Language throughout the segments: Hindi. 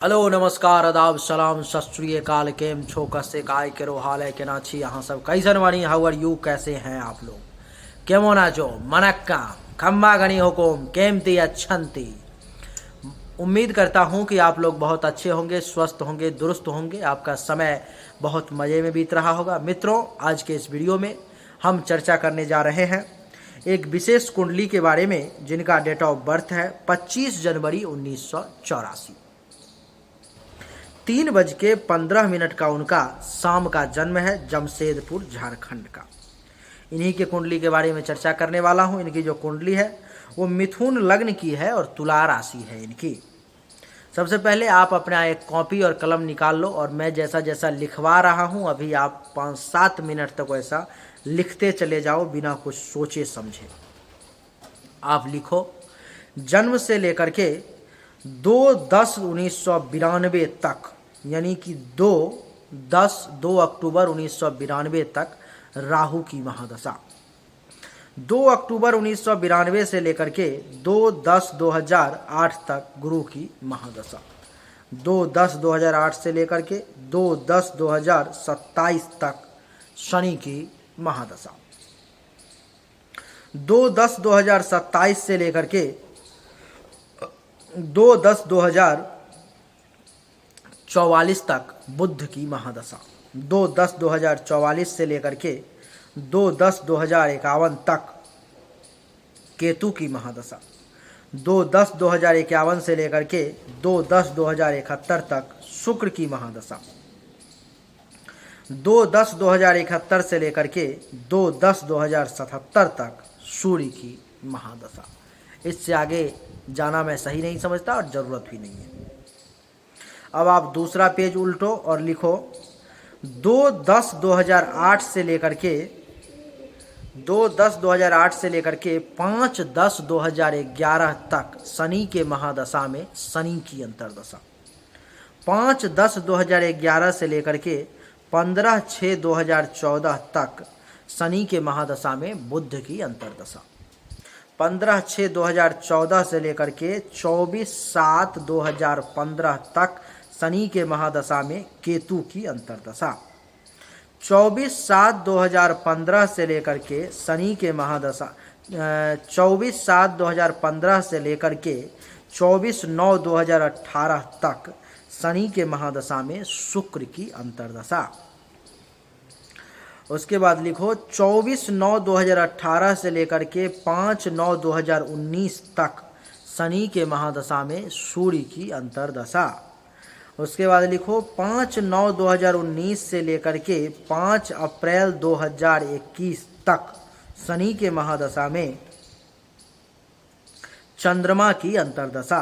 हेलो नमस्कार आदाब सलाम सत श्री अकाल केम छो कसे काय केरो हाल है केना छी यहाँ सब कैसन वानी हाउ आर यू कैसे हैं आप लोग केमो नाचो मनक्का खम्बा गणी हुकुम केमती अच्छंती। उम्मीद करता हूँ कि आप लोग बहुत अच्छे होंगे, स्वस्थ होंगे, दुरुस्त होंगे, आपका समय बहुत मज़े में बीत रहा होगा। मित्रों, आज के इस वीडियो में हम चर्चा करने जा रहे हैं एक विशेष कुंडली के बारे में जिनका डेट ऑफ बर्थ है 25 जनवरी 1984। 3:15 का उनका शाम का जन्म है, जमशेदपुर झारखंड का। इन्हीं के कुंडली के बारे में चर्चा करने वाला हूं। इनकी जो कुंडली है वो मिथुन लग्न की है और तुला राशि है इनकी। सबसे पहले आप अपना एक कॉपी और कलम निकाल लो और मैं जैसा जैसा लिखवा रहा हूं अभी आप 5-7 मिनट तक ऐसा लिखते चले जाओ बिना कुछ सोचे समझे। आप लिखो जन्म से लेकर के 2/10/1992 तक, यानी कि 2 अक्टूबर 1992 तक राहु की महादशा। 2 अक्टूबर 1992 से लेकर के 2/10/2008 तक गुरु की महादशा। 2/10/2008 से लेकर के 2/10/2027 तक शनि की महादशा। 2/10/2027 से लेकर के 2/10/2044 तक बुध की महादशा। 2/10/2044 से लेकर के 2/10/2051 तक केतु की महादशा। 2/10/2051 से लेकर के 2/10/2071 तक शुक्र की महादशा। 2/10/2071 से लेकर के 2/10/2077 तक सूर्य की महादशा। इससे आगे जाना मैं सही नहीं समझता और ज़रूरत भी नहीं है। अब आप दूसरा पेज उल्टो और लिखो 2/10/2008 से लेकर के 2/10/2008 से लेकर के 5/10/2011 तक शनि के महादशा में शनि की अंतर्दशा। 5/10/2011 से लेकर के 15/6/2014 तक शनि के महादशा में बुध की अंतर्दशा। 15/6/2014 से लेकर के 24/7/2015 तक शनि के महादशा में केतु की अंतर्दशा। 24/7/2015 से लेकर के शनि के महादशा 24/7/2015 से लेकर के 24/9/2018 तक शनि के महादशा में शुक्र की अंतर्दशा। उसके बाद लिखो 24/9/2018 से लेकर के 5/9/2019 तक शनि के महादशा में सूर्य की अंतर्दशा। उसके बाद लिखो 5/9/2019 से लेकर के 5 अप्रैल 2021 तक शनि के महादशा में चंद्रमा की अंतर्दशा।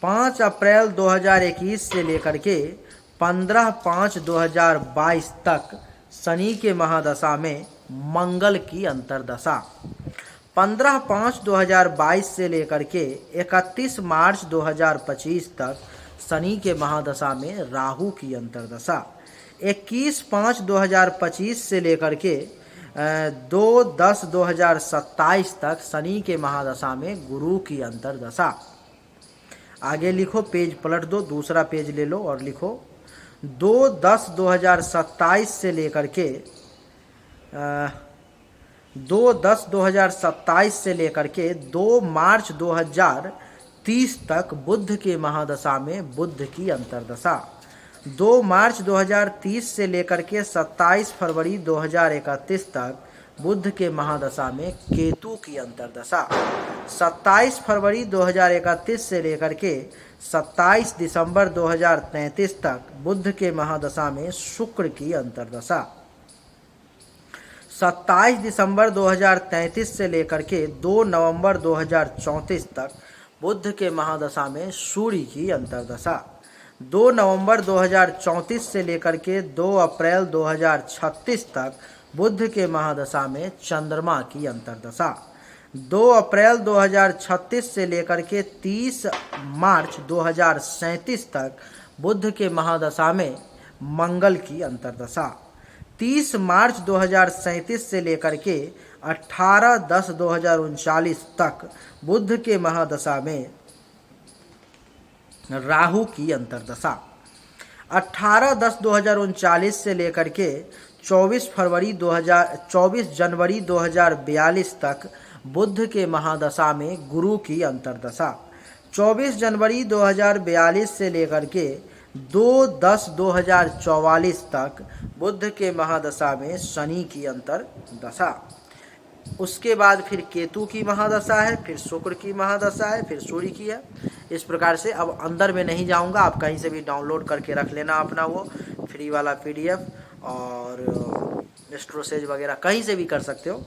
5 अप्रैल 2021 से लेकर के 15/5/2022 तक शनि के महादशा में मंगल की अंतर्दशा। 15/5/2022 से लेकर के 31 मार्च 2025 तक शनि के महादशा में राहु की अंतर्दशा। 21/5/2025 से लेकर के 2/10/2027 तक शनि के महादशा में गुरु की अंतर्दशा। आगे लिखो, पेज पलट दो, दूसरा पेज ले लो और लिखो 2/10/2027 से लेकर के 2/10/2027 से लेकर के 2 मार्च 2030 तक बुध के महादशा में बुध की अंतर्दशा। 2 मार्च 2030 से लेकर के 27 फरवरी 2031 तक बुध के महादशा में केतु की अंतर्दशा। 27 फरवरी 2031 से लेकर के 27 दिसंबर 2033 तक बुध के महादशा में शुक्र की अंतर्दशा। 27 दिसंबर 2033 से लेकर के 2 नवंबर 2034 तक बुध के महादशा में सूर्य की अंतर्दशा। 2 नवंबर 2034 से लेकर के 2 अप्रैल 2036 तक बुध के महादशा में चंद्रमा की अंतर्दशा। 2 अप्रैल 2036 से लेकर के 30 मार्च 2037 तक बुध के महादशा में मंगल की अंतर्दशा। 30 मार्च 2037 से लेकर के 18/10/2039 तक बुध के महादशा में राहु की अंतर्दशा। 18/10/2039 से लेकर के 24 जनवरी 2042 तक बुध के महादशा में गुरु की अंतर्दशा। 24 जनवरी 2042 से लेकर के 2/10/2044 तक बुध के महादशा में शनि की अंतर्दशा। उसके बाद फिर केतु की महादशा है, फिर शुक्र की महादशा है, फिर सूर्य की है। इस प्रकार से अब अंदर में नहीं जाऊंगा, आप कहीं से भी डाउनलोड करके रख लेना अपना वो फ्री वाला PDF, और एस्ट्रोसेज वगैरह कहीं से भी कर सकते हो।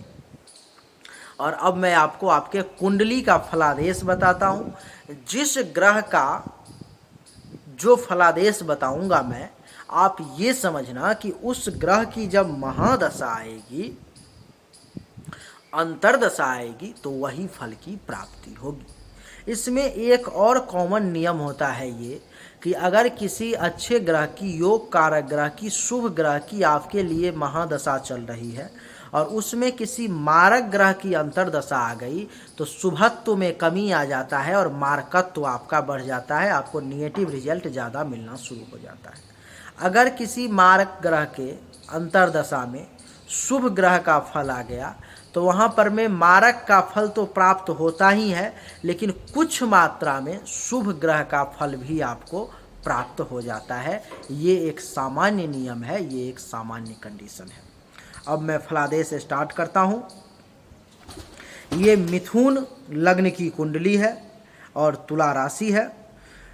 और अब मैं आपको आपके कुंडली का फलादेश बताता हूँ। जिस ग्रह का जो फलादेश बताऊंगा मैं, आप ये समझना कि उस ग्रह की जब महादशा आएगी, अंतर्दशा आएगी, तो वही फल की प्राप्ति होगी। इसमें एक और कॉमन नियम होता है ये कि अगर किसी अच्छे ग्रह की, योग कारक ग्रह की, शुभ ग्रह की आपके लिए महादशा चल रही है और उसमें किसी मारक ग्रह की अंतर्दशा आ गई, तो शुभत्व में कमी आ जाता है और मारकत्व आपका बढ़ जाता है, आपको निगेटिव रिजल्ट ज़्यादा मिलना शुरू हो जाता है। अगर किसी मारक ग्रह के अंतर्दशा में शुभ ग्रह का फल आ गया, तो वहाँ पर में मारक का फल तो प्राप्त होता ही है, लेकिन कुछ मात्रा में शुभ ग्रह का फल भी आपको प्राप्त हो जाता है। ये एक सामान्य नियम है, ये एक सामान्य कंडीशन है। अब मैं फलादेश स्टार्ट करता हूँ। ये मिथुन लग्न की कुंडली है और तुला राशि है।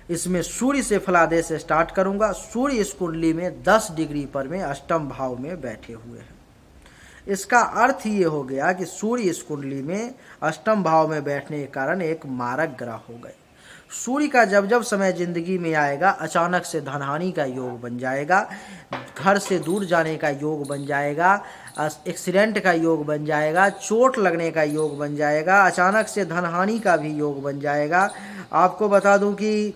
इसमें सूर्य से फलादेश स्टार्ट करूँगा। सूर्य इस कुंडली में 10 डिग्री पर में अष्टम भाव में बैठे हुए हैं। इसका अर्थ ये हो गया कि सूर्य इस कुंडली में अष्टम भाव में बैठने के कारण एक मारक ग्रह हो गए। सूर्य का जब जब समय जिंदगी में आएगा, अचानक से धनहानि का योग बन जाएगा, घर से दूर जाने का योग बन जाएगा, एक्सीडेंट का योग बन जाएगा, चोट लगने का योग बन जाएगा, अचानक से धनहानि का भी योग बन जाएगा। आपको बता दूं कि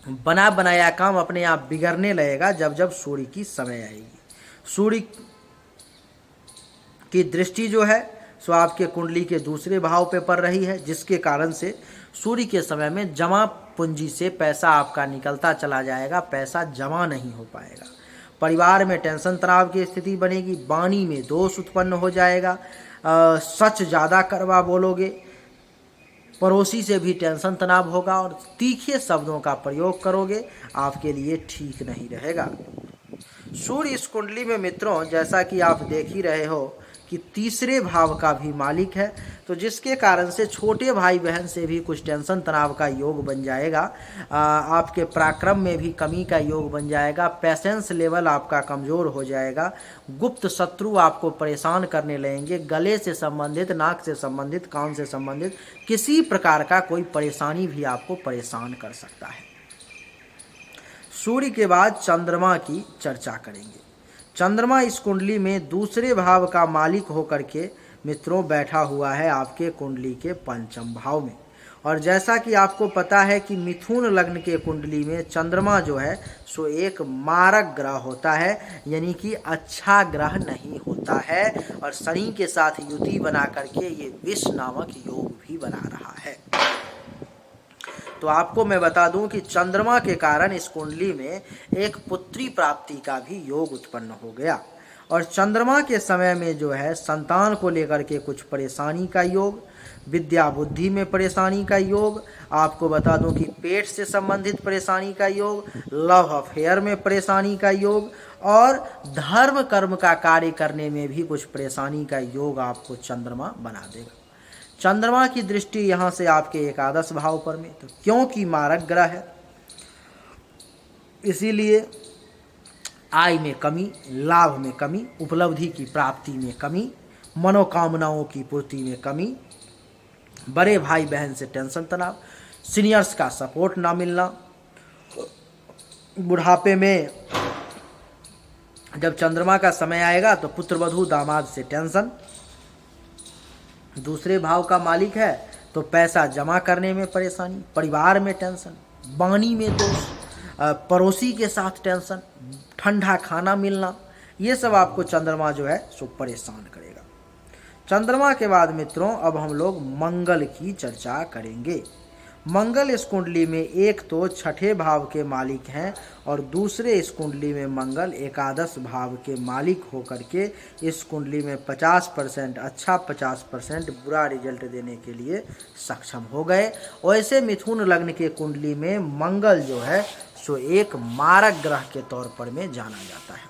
बना बनाया काम अपने आप बिगड़ने लगेगा जब जब सूर्य की समय आएगी। सूर्य की दृष्टि जो है सो आपके कुंडली के दूसरे भाव पे पड़ रही है, जिसके कारण से सूर्य के समय में जमा पूंजी से पैसा आपका निकलता चला जाएगा, पैसा जमा नहीं हो पाएगा। परिवार में टेंशन तनाव की स्थिति बनेगी, वाणी में दोष उत्पन्न हो जाएगा, सच ज़्यादा करवा बोलोगे, पड़ोसी से भी टेंशन तनाव होगा और तीखे शब्दों का प्रयोग करोगे, आपके लिए ठीक नहीं रहेगा। सूर्य इस कुंडली में मित्रों, जैसा कि आप देख ही रहे हो कि तीसरे भाव का भी मालिक है, तो जिसके कारण से छोटे भाई बहन से भी कुछ टेंशन तनाव का योग बन जाएगा। आपके पराक्रम में भी कमी का योग बन जाएगा, पेशेंस लेवल आपका कमज़ोर हो जाएगा, गुप्त शत्रु आपको परेशान करने लगेंगे, गले से संबंधित, नाक से संबंधित, कान से संबंधित किसी प्रकार का कोई परेशानी भी आपको परेशान कर सकता है। सूर्य के बाद चंद्रमा की चर्चा करेंगे। चंद्रमा इस कुंडली में दूसरे भाव का मालिक होकर के मित्रों बैठा हुआ है आपके कुंडली के पंचम भाव में। और जैसा कि आपको पता है कि मिथुन लग्न के कुंडली में चंद्रमा जो है सो एक मारक ग्रह होता है, यानी कि अच्छा ग्रह नहीं होता है, और शनि के साथ युति बना करके ये विष नामक योग भी बना रहा है। तो आपको मैं बता दूं कि चंद्रमा के कारण इस कुंडली में एक पुत्री प्राप्ति का भी योग उत्पन्न हो गया। और चंद्रमा के समय में जो है संतान को लेकर के कुछ परेशानी का योग, विद्या बुद्धि में परेशानी का योग, आपको बता दूं कि पेट से संबंधित परेशानी का योग, लव अफेयर में परेशानी का योग, और धर्म कर्म का कार्य करने में भी कुछ परेशानी का योग आपको चंद्रमा बना देगा। चंद्रमा की दृष्टि यहाँ से आपके एकादश भाव पर में, तो क्योंकि मारक ग्रह है इसीलिए आय में कमी, लाभ में कमी, उपलब्धि की प्राप्ति में कमी, मनोकामनाओं की पूर्ति में कमी, बड़े भाई बहन से टेंशन तनाव, सीनियर्स का सपोर्ट ना मिलना, बुढ़ापे में जब चंद्रमा का समय आएगा तो पुत्रवधू दामाद से टेंशन, दूसरे भाव का मालिक है तो पैसा जमा करने में परेशानी, परिवार में टेंशन, वाणी में दोष, पड़ोसी के साथ टेंशन, ठंडा खाना मिलना, ये सब आपको चंद्रमा जो है सो परेशान करेगा। चंद्रमा के बाद मित्रों अब हम लोग मंगल की चर्चा करेंगे। मंगल इस कुंडली में एक तो छठे भाव के मालिक हैं और दूसरे इस कुंडली में मंगल एकादश भाव के मालिक होकर के इस कुंडली में 50% अच्छा 50% बुरा रिजल्ट देने के लिए सक्षम हो गए। वैसे मिथुन लग्न के कुंडली में मंगल जो है सो एक मारक ग्रह के तौर पर में जाना जाता है।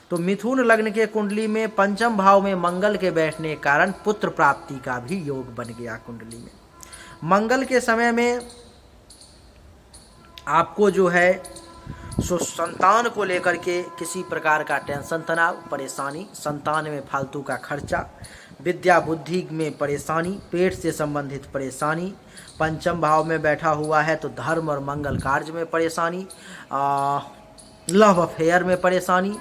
तो मिथुन लग्न के कुंडली में पंचम भाव में मंगल के बैठने के कारण पुत्र प्राप्ति का भी योग बन गया। कुंडली में मंगल के समय में आपको जो है सो संतान को लेकर के किसी प्रकार का टेंशन तनाव परेशानी, संतान में फालतू का खर्चा, विद्या बुद्धि में परेशानी, पेट से संबंधित परेशानी, पंचम भाव में बैठा हुआ है तो धर्म और मंगल कार्य में परेशानी, लव अफेयर में परेशानी।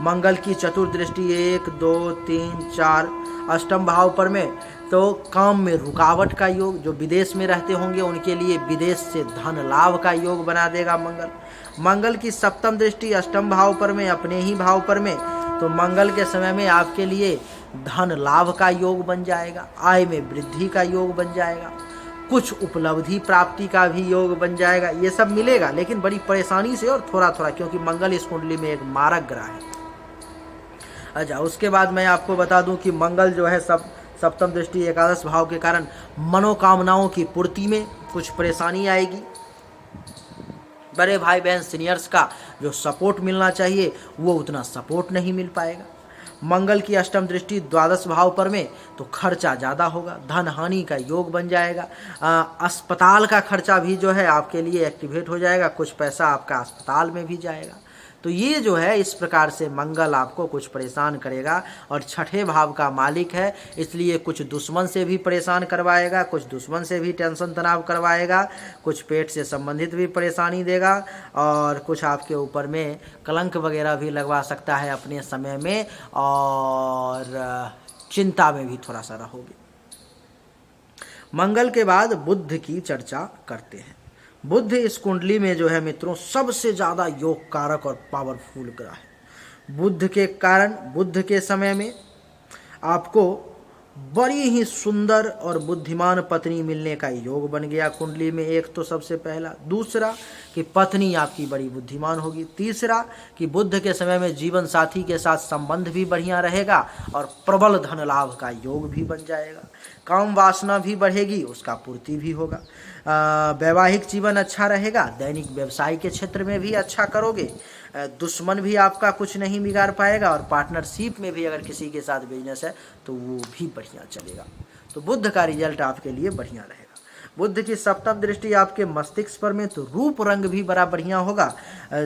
मंगल की चतुर्दृष्टि 1 2 3 4 अष्टम भाव पर में तो काम में रुकावट का योग, जो विदेश में रहते होंगे उनके लिए विदेश से धन लाभ का योग बना देगा मंगल। मंगल की सप्तम दृष्टि अष्टम भाव पर में अपने ही भाव पर में तो मंगल के समय में आपके लिए धन लाभ का योग बन जाएगा, आय में वृद्धि का योग बन जाएगा, कुछ उपलब्धि प्राप्ति का भी योग बन जाएगा। ये सब मिलेगा लेकिन बड़ी परेशानी से और थोड़ा थोड़ा, क्योंकि मंगल इस कुंडली में एक मारक ग्रह है। अच्छा, उसके बाद मैं आपको बता दूं कि मंगल जो है सप्तम दृष्टि एकादश भाव के कारण मनोकामनाओं की पूर्ति में कुछ परेशानी आएगी। बड़े भाई बहन सीनियर्स का जो सपोर्ट मिलना चाहिए वो उतना सपोर्ट नहीं मिल पाएगा। मंगल की अष्टम दृष्टि द्वादश भाव पर में तो खर्चा ज़्यादा होगा, धन हानि का योग बन जाएगा, अस्पताल का खर्चा भी जो है आपके लिए एक्टिवेट हो जाएगा, कुछ पैसा आपका अस्पताल में भी जाएगा। तो ये जो है इस प्रकार से मंगल आपको कुछ परेशान करेगा और छठे भाव का मालिक है, इसलिए कुछ दुश्मन से भी परेशान करवाएगा, कुछ दुश्मन से भी टेंशन तनाव करवाएगा, कुछ पेट से संबंधित भी परेशानी देगा और कुछ आपके ऊपर में कलंक वगैरह भी लगवा सकता है अपने समय में और चिंता में भी थोड़ा सा रहोगे। मंगल के बाद बुध की चर्चा करते हैं। बुध इस कुंडली में जो है मित्रों सबसे ज़्यादा योग कारक और पावरफुल ग्रह है। बुध के कारण बुध के समय में आपको बड़ी ही सुंदर और बुद्धिमान पत्नी मिलने का योग बन गया कुंडली में। एक तो सबसे पहला, दूसरा कि पत्नी आपकी बड़ी बुद्धिमान होगी, तीसरा कि बुध के समय में जीवन साथी के साथ संबंध भी बढ़िया रहेगा और प्रबल धन लाभ का योग भी बन जाएगा, काम वासना भी बढ़ेगी, उसका पूर्ति भी होगा, वैवाहिक जीवन अच्छा रहेगा, दैनिक व्यवसाय के क्षेत्र में भी अच्छा करोगे, दुश्मन भी आपका कुछ नहीं बिगाड़ पाएगा और पार्टनरशिप में भी अगर किसी के साथ बिजनेस है तो वो भी बढ़िया चलेगा। तो बुध का रिजल्ट आपके लिए बढ़िया रहेगा। बुध की सप्तम दृष्टि आपके मस्तिष्क पर में तो रूप रंग भी बड़ा बढ़िया होगा,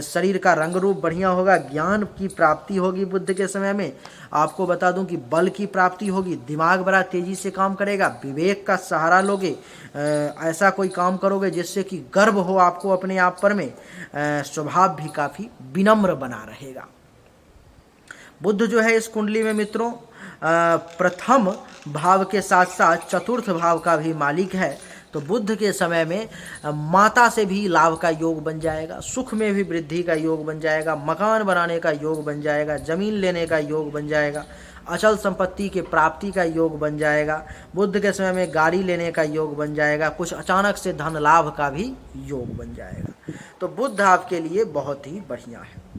शरीर का रंग रूप बढ़िया होगा, ज्ञान की प्राप्ति होगी बुध के समय में। आपको बता दूं कि बल की प्राप्ति होगी, दिमाग बड़ा तेजी से काम करेगा, विवेक का सहारा लोगे, ऐसा कोई काम करोगे जिससे कि गर्व हो आपको अपने आप पर में, स्वभाव भी काफ़ी विनम्र बना रहेगा। बुध जो है इस कुंडली में मित्रों प्रथम भाव के साथ साथ चतुर्थ भाव का भी मालिक है। तो बुध के समय में माता से भी लाभ का योग बन जाएगा, सुख में भी वृद्धि का योग बन जाएगा, मकान बनाने का योग बन जाएगा, जमीन लेने का योग बन जाएगा, अचल संपत्ति के प्राप्ति का योग बन जाएगा, बुध के समय में गाड़ी लेने का योग बन जाएगा, कुछ अचानक से धन लाभ का भी योग बन जाएगा। तो बुध आपके लिए बहुत ही बढ़िया है।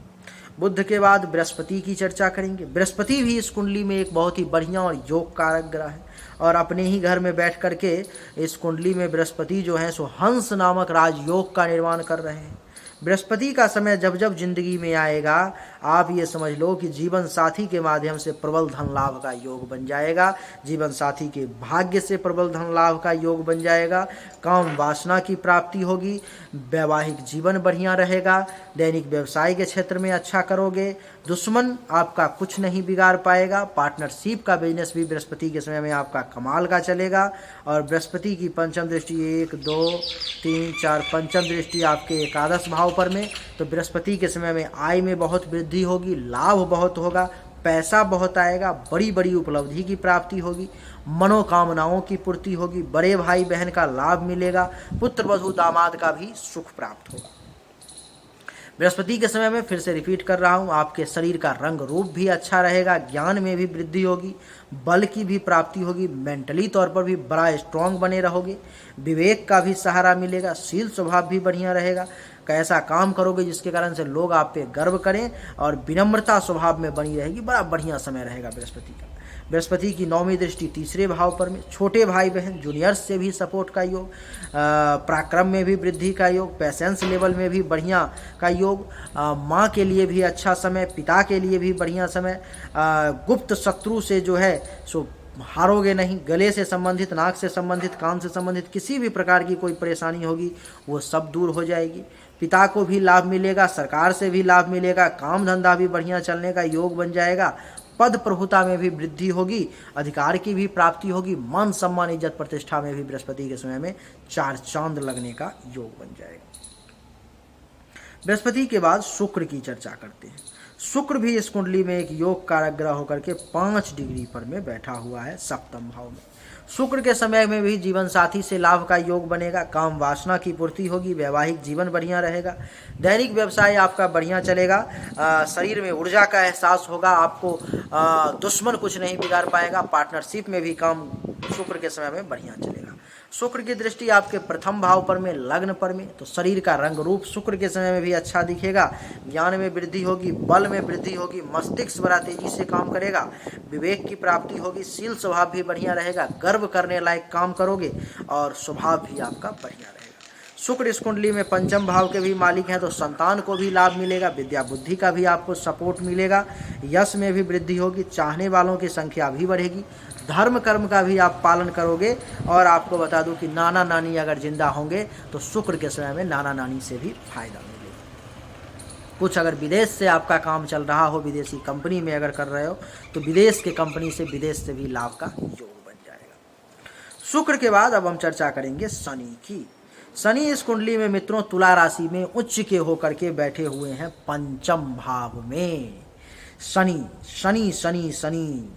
बुध के बाद बृहस्पति की चर्चा करेंगे। बृहस्पति भी इस कुंडली में एक बहुत ही बढ़िया और योग कारक ग्रह है और अपने ही घर में बैठ करके इस कुंडली में बृहस्पति जो है सो हंस नामक राजयोग का निर्माण कर रहे हैं। बृहस्पति का समय जब जब जिंदगी में आएगा आप ये समझ लो कि जीवन साथी के माध्यम से प्रबल धन लाभ का योग बन जाएगा, जीवन साथी के भाग्य से प्रबल धन लाभ का योग बन जाएगा, काम वासना की प्राप्ति होगी, वैवाहिक जीवन बढ़िया रहेगा, दैनिक व्यवसाय के क्षेत्र में अच्छा करोगे, दुश्मन आपका कुछ नहीं बिगाड़ पाएगा, पार्टनरशिप का बिजनेस भी बृहस्पति के समय में आपका कमाल का चलेगा। और बृहस्पति की पंचम दृष्टि 1 2 3 4 पंचम दृष्टि आपके एकादश भाव पर में, तो बृहस्पति के समय में आय में बहुत वृद्धि होगी, लाभ बहुत होगा, पैसा बहुत आएगा, बड़ी बड़ी उपलब्धि की प्राप्ति होगी, मनोकामनाओं की पूर्ति होगी, बड़े भाई बहन का लाभ मिलेगा, पुत्र वधू दामाद का भी सुख प्राप्त होगा। बृहस्पति के समय में फिर से रिपीट कर रहा हूँ, आपके शरीर का रंग रूप भी अच्छा रहेगा, ज्ञान में भी वृद्धि होगी, बल की भी प्राप्ति होगी, मेंटली तौर पर भी बड़ा स्ट्रांग बने रहोगे, विवेक का भी सहारा मिलेगा, शील स्वभाव भी बढ़िया रहेगा, कैसा काम करोगे जिसके कारण से लोग आप पे गर्व करें, और विनम्रता स्वभाव में बनी रहेगी। बड़ा बढ़िया समय रहेगा बृहस्पति का। बृहस्पति की 9वीं दृष्टि तीसरे भाव पर में, छोटे भाई बहन जूनियर्स से भी सपोर्ट का योग, पराक्रम में भी वृद्धि का योग, पैसेंस लेवल में भी बढ़िया का योग, माँ के लिए भी अच्छा समय, पिता के लिए भी बढ़िया समय, गुप्त शत्रु से जो है सो हारोगे नहीं, गले से संबंधित, नाक से संबंधित, कान से संबंधित किसी भी प्रकार की कोई परेशानी होगी वो सब दूर हो जाएगी। पिता को भी लाभ मिलेगा, सरकार से भी लाभ मिलेगा, काम धंधा भी बढ़िया चलने का योग बन जाएगा, पद प्रभुता में भी वृद्धि होगी, अधिकार की भी प्राप्ति होगी, मान सम्मान इज्जत प्रतिष्ठा में भी बृहस्पति के समय में 4 चांद लगने का योग बन जाएगा। बृहस्पति के बाद शुक्र की चर्चा करते हैं। शुक्र भी इस कुंडली में एक योग कारक ग्रह होकर के 5 डिग्री पर में बैठा हुआ है सप्तम भाव में। शुक्र के समय में भी जीवन साथी से लाभ का योग बनेगा, काम वासना की पूर्ति होगी, वैवाहिक जीवन बढ़िया रहेगा, दैनिक व्यवसाय आपका बढ़िया चलेगा, शरीर में ऊर्जा का एहसास होगा, आपको दुश्मन कुछ नहीं बिगाड़ पाएगा, पार्टनरशिप में भी काम शुक्र के समय में बढ़िया चलेगा। शुक्र की दृष्टि आपके प्रथम भाव पर में, लग्न पर में, तो शरीर का रंग रूप शुक्र के समय में भी अच्छा दिखेगा, ज्ञान में वृद्धि होगी, बल में वृद्धि होगी, मस्तिष्क बड़ा तेजी से काम करेगा, विवेक की प्राप्ति होगी, शील स्वभाव भी बढ़िया रहेगा, गर्व करने लायक काम करोगे और स्वभाव भी आपका बढ़िया रहेगा। शुक्र इस कुंडली में पंचम भाव के भी मालिक हैं, तो संतान को भी लाभ मिलेगा, विद्या बुद्धि का भी आपको सपोर्ट मिलेगा, यश में भी वृद्धि होगी, चाहने वालों की संख्या भी बढ़ेगी, धर्म कर्म का भी आप पालन करोगे। और आपको बता दूं कि नाना नानी अगर जिंदा होंगे तो शुक्र के समय में नाना नानी से भी फायदा मिलेगा। कुछ अगर विदेश से आपका काम चल रहा हो, विदेशी कंपनी में अगर कर रहे हो, तो विदेश के कंपनी से, विदेश से भी लाभ का योग बन जाएगा। शुक्र के बाद अब हम चर्चा करेंगे शनि की। शनि इस कुंडली में मित्रों तुला राशि में उच्च के होकर के बैठे हुए हैं पंचम भाव में। शनि शनि शनि शनि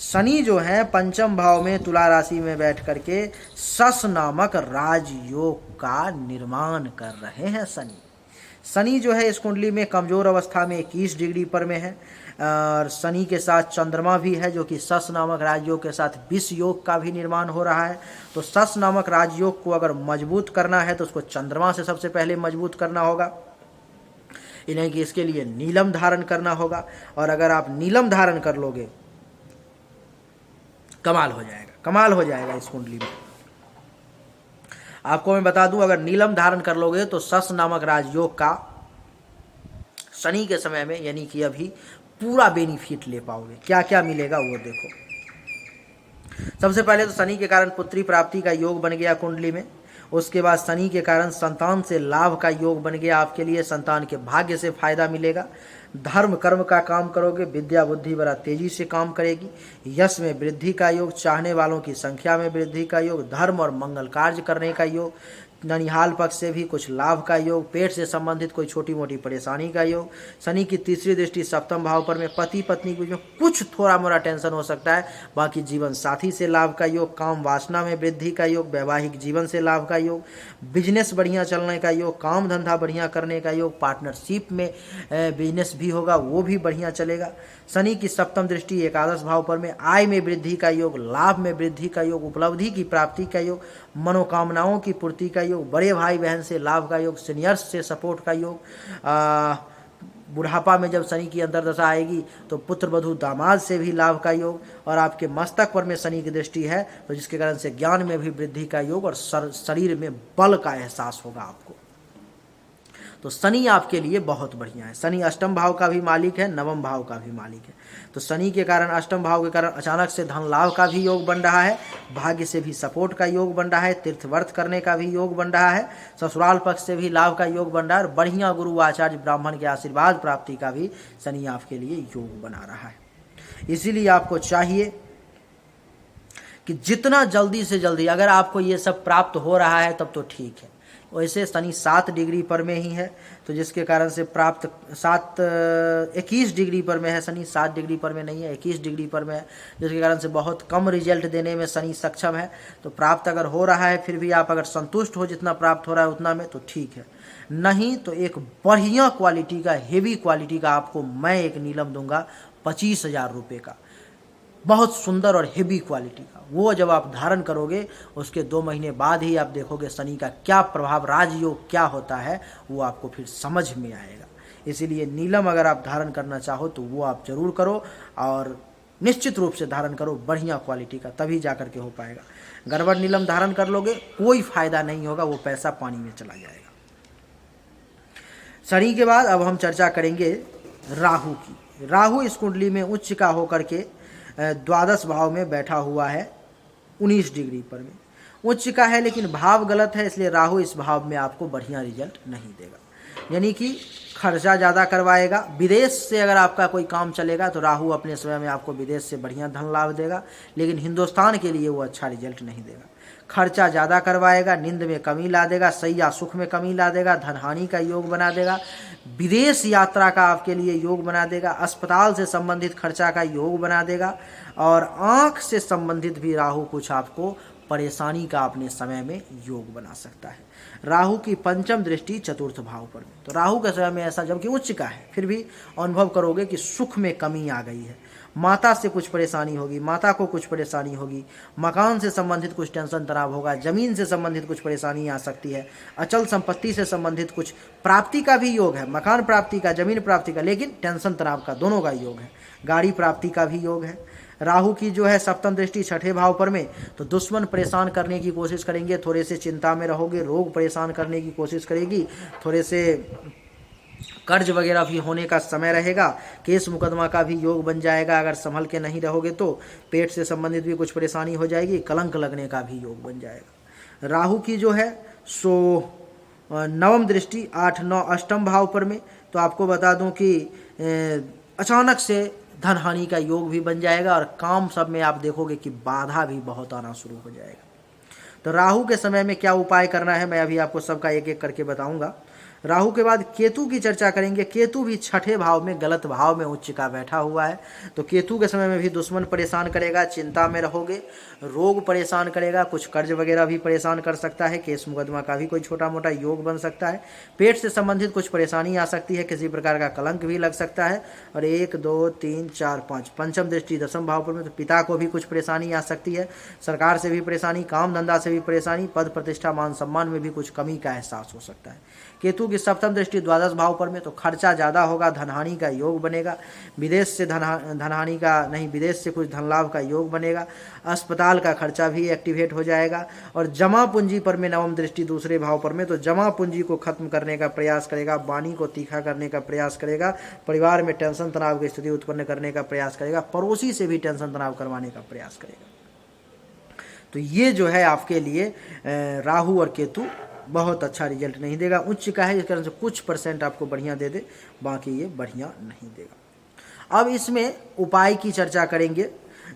शनि जो है पंचम भाव में तुला राशि में बैठ करके सस नामक राजयोग का निर्माण कर रहे हैं। शनि जो है इस कुंडली में कमजोर अवस्था में 21 डिग्री पर में है, और शनि के साथ चंद्रमा भी है जो कि सस नामक राजयोग के साथ विष योग का भी निर्माण हो रहा है। तो सस नामक राजयोग को अगर मजबूत करना है तो उसको चंद्रमा से सबसे पहले मजबूत करना होगा, इन्हें कि इसके लिए नीलम धारण करना होगा। और अगर आप नीलम धारण कर लोगे कमाल हो जाएगा, कमाल हो जाएगा इस कुंडली में। आपको मैं बता दूं, अगर नीलम धारण कर लोगे तो सस नामक राजयोग का शनि के समय में यानी कि अभी पूरा बेनिफिट ले पाओगे। क्या क्या मिलेगा वो देखो। सबसे पहले तो शनि के कारण पुत्री प्राप्ति का योग बन गया कुंडली में। उसके बाद शनि के कारण संतान से लाभ का योग बन गया आपके लिए, संतान के भाग्य से फायदा मिलेगा। धर्म कर्म का काम करोगे, विद्या बुद्धि बड़ा तेजी से काम करेगी, यश में वृद्धि का योग, चाहने वालों की संख्या में वृद्धि का योग, धर्म और मंगल कार्य करने का योग, ननिहाल पक्ष से भी कुछ लाभ का योग, पेट से संबंधित कोई छोटी मोटी परेशानी का योग। शनि की तीसरी दृष्टि सप्तम भाव पर में पति पत्नी के बीच में कुछ थोड़ा मोड़ा टेंशन हो सकता है, बाकी जीवन साथी से लाभ का योग, काम वासना में वृद्धि का योग, वैवाहिक जीवन से लाभ का योग, बिजनेस बढ़िया चलने का योग, काम धंधा बढ़िया करने का योग, पार्टनरशिप में बिजनेस भी होगा वो भी बढ़िया चलेगा। शनि की सप्तम दृष्टि एकादश भाव पर में आय में वृद्धि का योग, लाभ में वृद्धि का योग, उपलब्धि की प्राप्ति का योग, मनोकामनाओं की पूर्ति का योग, बड़े भाई बहन से लाभ का योग, सीनियर्स से सपोर्ट का योग। बुढ़ापा में जब शनि की अंतर्दशा आएगी तो पुत्र वधू दामाद से भी लाभ का योग, और आपके मस्तक पर में शनि की दृष्टि है तो जिसके कारण से ज्ञान में भी वृद्धि का योग और शरीर में बल का एहसास होगा आपको। तो शनि आपके लिए बहुत बढ़िया है। शनि अष्टम भाव का भी मालिक है, नवम भाव का भी मालिक है। तो शनि के कारण, अष्टम भाव के कारण अचानक से धन लाभ का भी योग बन रहा है, भाग्य से भी सपोर्ट का योग बन रहा है, तीर्थवर्थ करने का भी योग बन रहा है, ससुराल पक्ष से भी लाभ का योग बन रहा है, और बढ़िया गुरु आचार्य ब्राह्मण के आशीर्वाद प्राप्ति का भी शनि आपके लिए योग बना रहा है। इसीलिए आपको चाहिए कि जितना जल्दी से जल्दी, अगर आपको ये सब प्राप्त हो रहा है तब तो ठीक है। वैसे शनि 7 डिग्री पर में ही है, तो जिसके कारण से प्राप्त 21 डिग्री पर में है शनि, 7 डिग्री पर में नहीं है, 21 डिग्री पर में है, जिसके कारण से बहुत कम रिजल्ट देने में शनि सक्षम है। तो प्राप्त अगर हो रहा है फिर भी आप अगर संतुष्ट हो जितना प्राप्त हो रहा है उतना में, तो ठीक है। नहीं तो एक बढ़िया क्वालिटी का, हेवी क्वालिटी का आपको मैं एक नीलम दूंगा 25,000 रुपये का, बहुत सुंदर और हेवी क्वालिटी का। वो जब आप धारण करोगे उसके 2 महीने बाद ही आप देखोगे शनि का क्या प्रभाव, राजयोग क्या होता है, वो आपको फिर समझ में आएगा। इसीलिए नीलम अगर आप धारण करना चाहो तो वो आप जरूर करो, और निश्चित रूप से धारण करो बढ़िया क्वालिटी का, तभी जा कर के हो पाएगा। गड़बड़ नीलम धारण कर लोगे कोई फायदा नहीं होगा, वो पैसा पानी में चला जाएगा। शनि के बाद अब हम चर्चा करेंगे राहु की। राहु इस कुंडली में उच्च का होकर के द्वादश भाव में बैठा हुआ है 19 डिग्री पर में। उच्च का है लेकिन भाव गलत है, इसलिए राहु इस भाव में आपको बढ़िया रिजल्ट नहीं देगा, यानी कि खर्चा ज़्यादा करवाएगा। विदेश से अगर आपका कोई काम चलेगा तो राहु अपने समय में आपको विदेश से बढ़िया धन लाभ देगा, लेकिन हिंदुस्तान के लिए वो अच्छा रिजल्ट नहीं देगा। खर्चा ज़्यादा करवाएगा, नींद में कमी ला देगा, सैया सुख में कमी ला देगा, धन हानि का योग बना देगा, विदेश यात्रा का आपके लिए योग बना देगा, अस्पताल से संबंधित खर्चा का योग बना देगा, और आँख से संबंधित भी राहु कुछ आपको परेशानी का अपने समय में योग बना सकता है। राहु की पंचम दृष्टि चतुर्थ भाव पर, तो राहु के समय में ऐसा, जबकि उच्च का है, फिर भी अनुभव करोगे कि सुख में कमी आ गई है, माता से कुछ परेशानी होगी, माता को कुछ परेशानी होगी, मकान से संबंधित कुछ टेंशन तनाव होगा, जमीन से संबंधित कुछ परेशानी आ सकती है, अचल संपत्ति से संबंधित कुछ प्राप्ति का भी योग है, मकान प्राप्ति का, जमीन प्राप्ति का, लेकिन टेंशन तनाव का दोनों का योग है, गाड़ी प्राप्ति का भी योग है। राहु की जो है सप्तम दृष्टि छठे भाव पर में, तो दुश्मन परेशान करने की कोशिश करेंगे, थोड़े से चिंता में रहोगे, रोग परेशान करने की कोशिश करेगी, थोड़े से कर्ज वगैरह भी होने का समय रहेगा, केस मुकदमा का भी योग बन जाएगा अगर संभल के नहीं रहोगे तो, पेट से संबंधित भी कुछ परेशानी हो जाएगी, कलंक लगने का भी योग बन जाएगा। राहु की जो है सो नवम दृष्टि 8, 9, अष्टम भाव पर में, तो आपको बता दूं कि अचानक से धन हानि का योग भी बन जाएगा, और काम सब में आप देखोगे कि बाधा भी बहुत आना शुरू हो जाएगा। तो राहु के समय में क्या उपाय करना है मैं अभी आपको सबका एक एक करके बताऊंगा। राहु के बाद केतु की चर्चा करेंगे। केतु भी छठे भाव में, गलत भाव में उच्च का बैठा हुआ है, तो केतु के समय में भी दुश्मन परेशान करेगा, चिंता में रहोगे, रोग परेशान करेगा, कुछ कर्ज वगैरह भी परेशान कर सकता है, केस मुकदमा का भी कोई छोटा मोटा योग बन सकता है, पेट से संबंधित कुछ परेशानी आ सकती है, किसी प्रकार का कलंक भी लग सकता है, और 1, 2, 3, 4, 5 पंचम दृष्टि दसम भाव पर में, तो पिता को भी कुछ परेशानी आ सकती है, सरकार से भी परेशानी, काम धंधा से भी परेशानी, पद प्रतिष्ठा मान सम्मान में भी कुछ कमी का एहसास हो सकता है। केतु की सप्तम दृष्टि द्वादश भाव पर में, तो खर्चा ज़्यादा होगा, धनहानि का योग बनेगा, विदेश से धनहानि का नहीं, विदेश से कुछ धन लाभ का योग बनेगा, अस्पताल का खर्चा भी एक्टिवेट हो जाएगा, और जमा पूंजी पर में नवम दृष्टि दूसरे भाव पर में, तो जमा पूंजी को खत्म करने का प्रयास करेगा, वाणी को तीखा करने का प्रयास करेगा, परिवार में टेंशन तनाव की स्थिति उत्पन्न करने का प्रयास करेगा, पड़ोसी से भी टेंशन तनाव करवाने का प्रयास करेगा। तो ये जो है आपके लिए राहु और केतु बहुत अच्छा रिजल्ट नहीं देगा। उच्च का है, इस कारण से कुछ % आपको बढ़िया दे दे, बाकी ये बढ़िया नहीं देगा। अब इसमें उपाय की चर्चा करेंगे।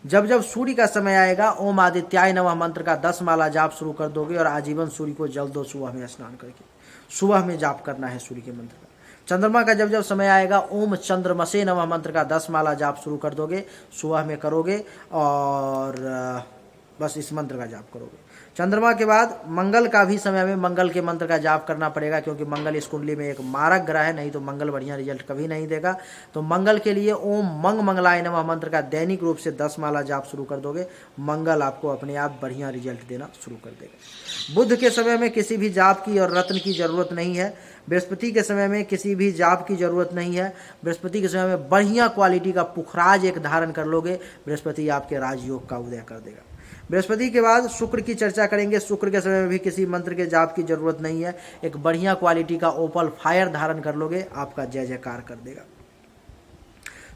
जब जब सूर्य का समय आएगा, ओम आदित्याय नमः मंत्र का 10 माला जाप शुरू कर दोगे, और आजीवन सूर्य को जल दो सुबह में स्नान करके, सुबह में जाप करना है सूर्य के मंत्र का। चंद्रमा का जब जब समय आएगा, ओम चंद्रमसे नमः मंत्र का 10 माला जाप शुरू कर दोगे, सुबह में करोगे, और बस इस मंत्र का जाप करोगे। चंद्रमा के बाद मंगल का भी समय में मंगल के मंत्र का जाप करना पड़ेगा, क्योंकि मंगल इस कुंडली में एक मारक ग्रह है, नहीं तो मंगल बढ़िया रिजल्ट कभी नहीं देगा। तो मंगल के लिए ओम मंग मंगलाय नमः मंत्र का दैनिक रूप से 10 माला जाप शुरू कर दोगे, मंगल आपको अपने आप बढ़िया रिजल्ट देना शुरू कर देगा। बुध के समय में किसी भी जाप की और रत्न की जरूरत नहीं है। बृहस्पति के समय में किसी भी जाप की जरूरत नहीं है। बृहस्पति के समय में बढ़िया क्वालिटी का पुखराज एक धारण कर लोगे, बृहस्पति आपके राजयोग का उदय कर देगा। बृहस्पति के बाद शुक्र की चर्चा करेंगे। शुक्र के समय में भी किसी मंत्र के जाप की जरूरत नहीं है, एक बढ़िया क्वालिटी का ओपल फायर धारण कर लोगे, आपका जय जयकार कर देगा।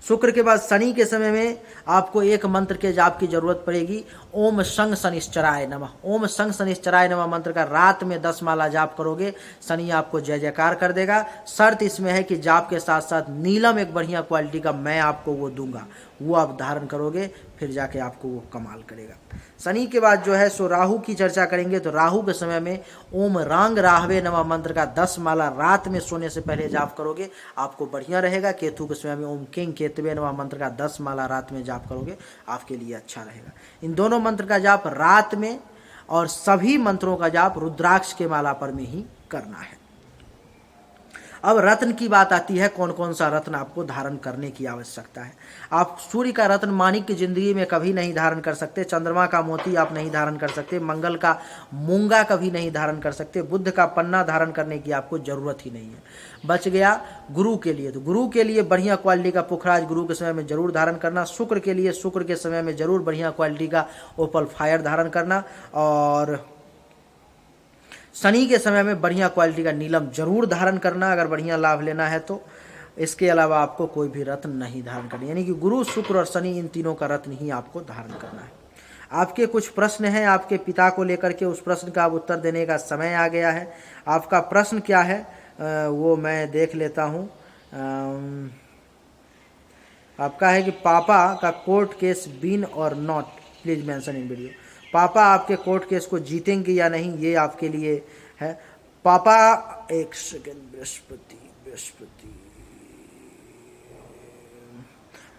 शुक्र के बाद शनि के समय में आपको एक मंत्र के जाप की जरूरत पड़ेगी, ओम संग शनिश्चराय नमः। ओम संग शनिश्चराय नमः मंत्र का रात में 10 माला जाप करोगे, शनि आपको जय जयकार कर देगा। शर्त इसमें है कि जाप के साथ साथ नीलम एक बढ़िया क्वालिटी का मैं आपको वो दूंगा, वो आप धारण करोगे, फिर जाके आपको वो कमाल करेगा। शनि के बाद जो है सो राहु की चर्चा करेंगे। तो राहु के समय में ओम रांग राहवे नमः मंत्र का 10 माला रात में सोने से पहले जाप करोगे, आपको बढ़िया रहेगा। केतु के समय में ओम किंग केतवे नमः मंत्र का 10 माला रात में जाप करोगे, आपके लिए अच्छा रहेगा। इन दोनों मंत्र का जाप रात में, और सभी मंत्रों का जाप रुद्राक्ष के माला पर में ही करना है। अब रत्न की बात आती है, कौन कौन सा रत्न आपको धारण करने की आवश्यकता है। आप सूर्य का रत्न माणिक्य जिंदगी में कभी नहीं धारण कर सकते, चंद्रमा का मोती आप नहीं धारण कर सकते, मंगल का मूंगा कभी नहीं धारण कर सकते, बुध का पन्ना धारण करने की आपको जरूरत ही नहीं है। बच गया गुरु के लिए, तो गुरु के लिए बढ़िया क्वालिटी का पुखराज गुरु के समय में जरूर धारण करना। शुक्र के लिए शुक्र के समय में जरूर बढ़िया क्वालिटी का ओपल फायर धारण करना, और शनि के समय में बढ़िया क्वालिटी का नीलम जरूर धारण करना अगर बढ़िया लाभ लेना है तो। इसके अलावा आपको कोई भी रत्न नहीं धारण करना, यानी कि गुरु शुक्र और शनि इन तीनों का रत्न ही आपको धारण करना है। आपके कुछ प्रश्न हैं आपके पिता को लेकर के, उस प्रश्न का अब उत्तर देने का समय आ गया है। आपका प्रश्न क्या है वो मैं देख लेता हूँ। आपका है कि पापा का कोर्ट केस विन और not, please mention in video. पापा आपके कोर्ट केस को जीतेंगे या नहीं, ये आपके लिए है। पापा, एक सेकेंड, बृहस्पति,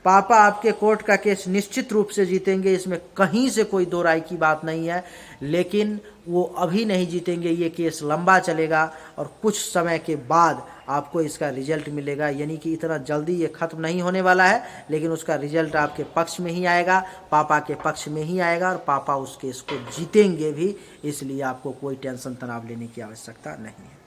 पापा आपके कोर्ट का केस निश्चित रूप से जीतेंगे, इसमें कहीं से कोई दो राय की बात नहीं है। लेकिन वो अभी नहीं जीतेंगे, ये केस लंबा चलेगा और कुछ समय के बाद आपको इसका रिजल्ट मिलेगा, यानी कि इतना जल्दी ये खत्म नहीं होने वाला है, लेकिन उसका रिजल्ट आपके पक्ष में ही आएगा, पापा के पक्ष में ही आएगा, और पापा उस केस को जीतेंगे भी। इसलिए आपको कोई टेंशन तनाव लेने की आवश्यकता नहीं है।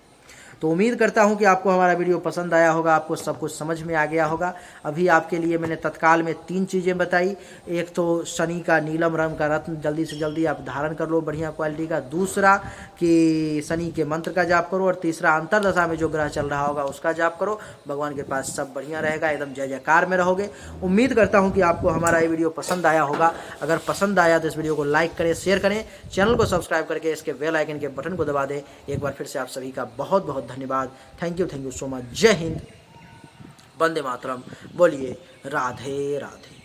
तो उम्मीद करता हूं कि आपको हमारा वीडियो पसंद आया होगा, आपको सब कुछ समझ में आ गया होगा। अभी आपके लिए मैंने तत्काल में 3 चीज़ें बताई। एक तो शनि का नीलम रंग का रत्न जल्दी से जल्दी आप धारण कर लो बढ़िया क्वालिटी का, दूसरा कि शनि के मंत्र का जाप करो, और तीसरा अंतरदशा में जो ग्रह चल रहा होगा उसका जाप करो। भगवान के पास सब बढ़िया रहेगा, एकदम जय जयकार में रहोगे। उम्मीद करता हूँ कि आपको हमारा ये वीडियो पसंद आया होगा। अगर पसंद आया तो इस वीडियो को लाइक करें, शेयर करें, चैनल को सब्सक्राइब करके इसके बेल आइकन के बटन को दबा दें। एक बार फिर से आप सभी का बहुत बहुत धन्यवाद। Thank you so much. जय हिंद, वंदे मातरम। बोलिए राधे राधे।